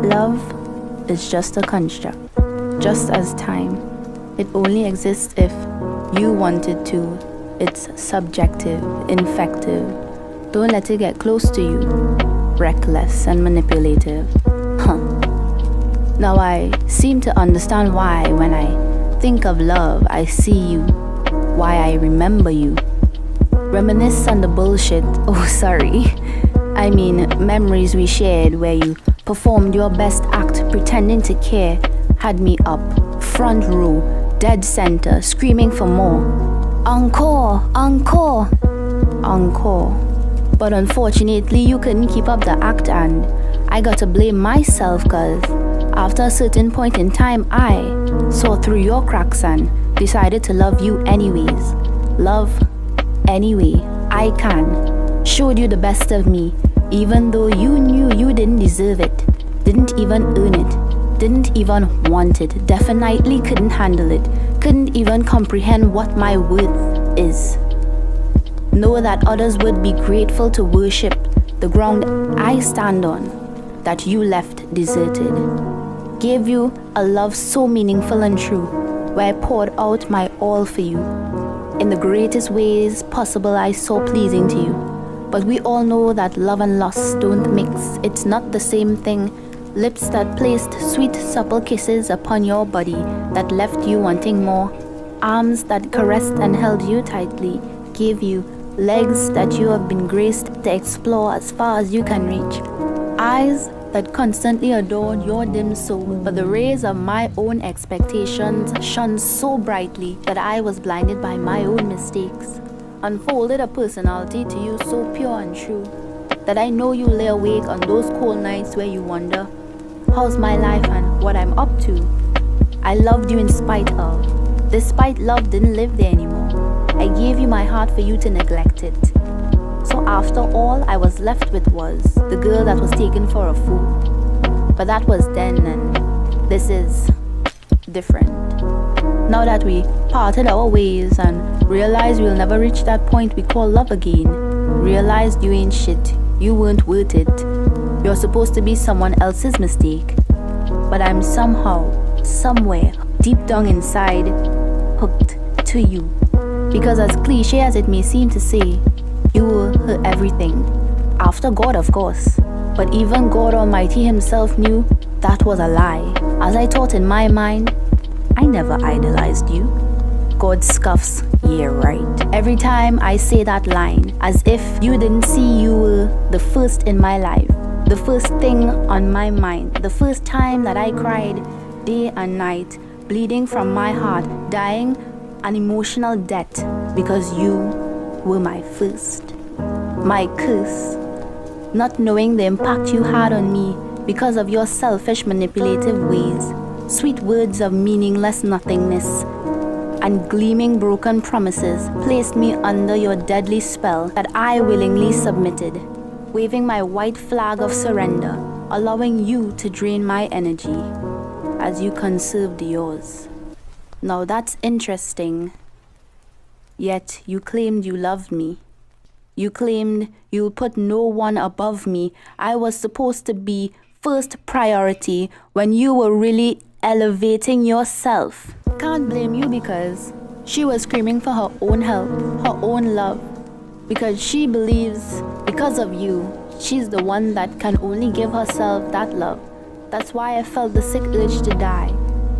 Love is just a construct, just as time. It only exists if you want it to. It's subjective, infective. Don't let it get close to you. Reckless and manipulative. Now I seem to understand why when I think of love, I see you. Why I remember you. Reminisce on the bullshit. Oh, sorry. I mean, memories we shared where you performed your best act pretending to care. Had me up, front row, dead center, screaming for more. Encore, encore, encore. But unfortunately, you couldn't keep up the act and I got to blame myself cause after a certain point in time, I saw through your cracks and decided to love you anyways. Love anyway I can. Showed you the best of me, even though you knew you didn't deserve it, didn't even earn it, didn't even want it, definitely couldn't handle it, couldn't even comprehend what my worth is. Know that others would be grateful to worship the ground I stand on, that you left deserted. Gave you a love so meaningful and true, where I poured out my all for you. In the greatest ways possible I saw pleasing to you. But we all know that love and lust don't mix. It's not the same thing. Lips that placed sweet supple kisses upon your body that left you wanting more. Arms that caressed and held you tightly, gave you legs that you have been graced to explore as far as you can reach. Eyes that constantly adored your dim soul, but the rays of my own expectations shone so brightly that I was blinded by my own mistakes. Unfolded a personality to you so pure and true, that I know you lay awake on those cold nights where you wonder, how's my life and what I'm up to? I loved you in spite of, despite love didn't live there anymore. I gave you my heart for you to neglect it. So after all I was left with was the girl that was taken for a fool. But that was then and this is different. Now that we parted our ways and realized we'll never reach that point we call love again, realized you ain't shit, you weren't worth it, you're supposed to be someone else's mistake. But I'm somehow, somewhere, deep down inside, hooked to you. Because as cliche as it may seem to say, you were her everything. After God, of course. But even God Almighty himself knew that was a lie. As I thought in my mind, I never idolized you. God scoffs, yeah right. Every time I say that line, as if you didn't see you were the first in my life, the first thing on my mind, the first time that I cried day and night, bleeding from my heart, dying an emotional death because you were my first, my curse. Not knowing the impact you had on me because of your selfish manipulative ways, sweet words of meaningless nothingness, and gleaming broken promises placed me under your deadly spell that I willingly submitted, waving my white flag of surrender, allowing you to drain my energy as you conserved yours. Now that's interesting. Yet you claimed you loved me. You claimed you'll put no one above me. I was supposed to be first priority when you were really elevating yourself. Can't blame you because she was screaming for her own help, her own love. Because she believes because of you, she's the one that can only give herself that love. That's why I felt the sick urge to die.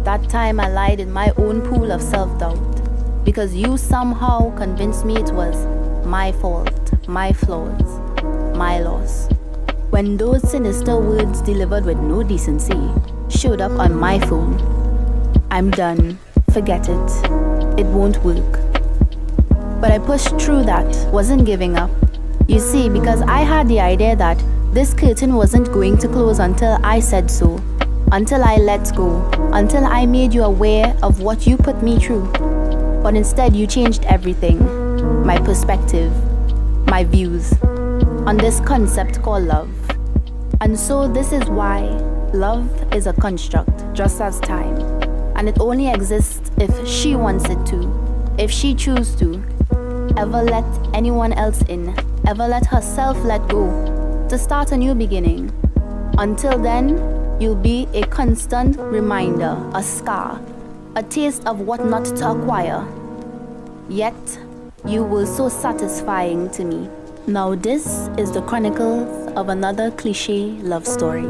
That time I lied in my own pool of self-doubt. Because you somehow convinced me it was my fault, my flaws, my loss. When those sinister words delivered with no decency showed up on my phone, I'm done, forget it, it won't work. But I pushed through that, wasn't giving up. You see, because I had the idea that this curtain wasn't going to close until I said so, until I let go, until I made you aware of what you put me through. But instead you changed everything, my perspective, my views, on this concept called love. And so this is why love is a construct, just as time. And it only exists if she wants it to, if she chooses to, ever let anyone else in, ever let herself let go, to start a new beginning. Until then, You'll be a constant reminder, a scar, a taste of what not to acquire. Yet, you were so satisfying to me. Now this is the Chronicles of another Cliche love story.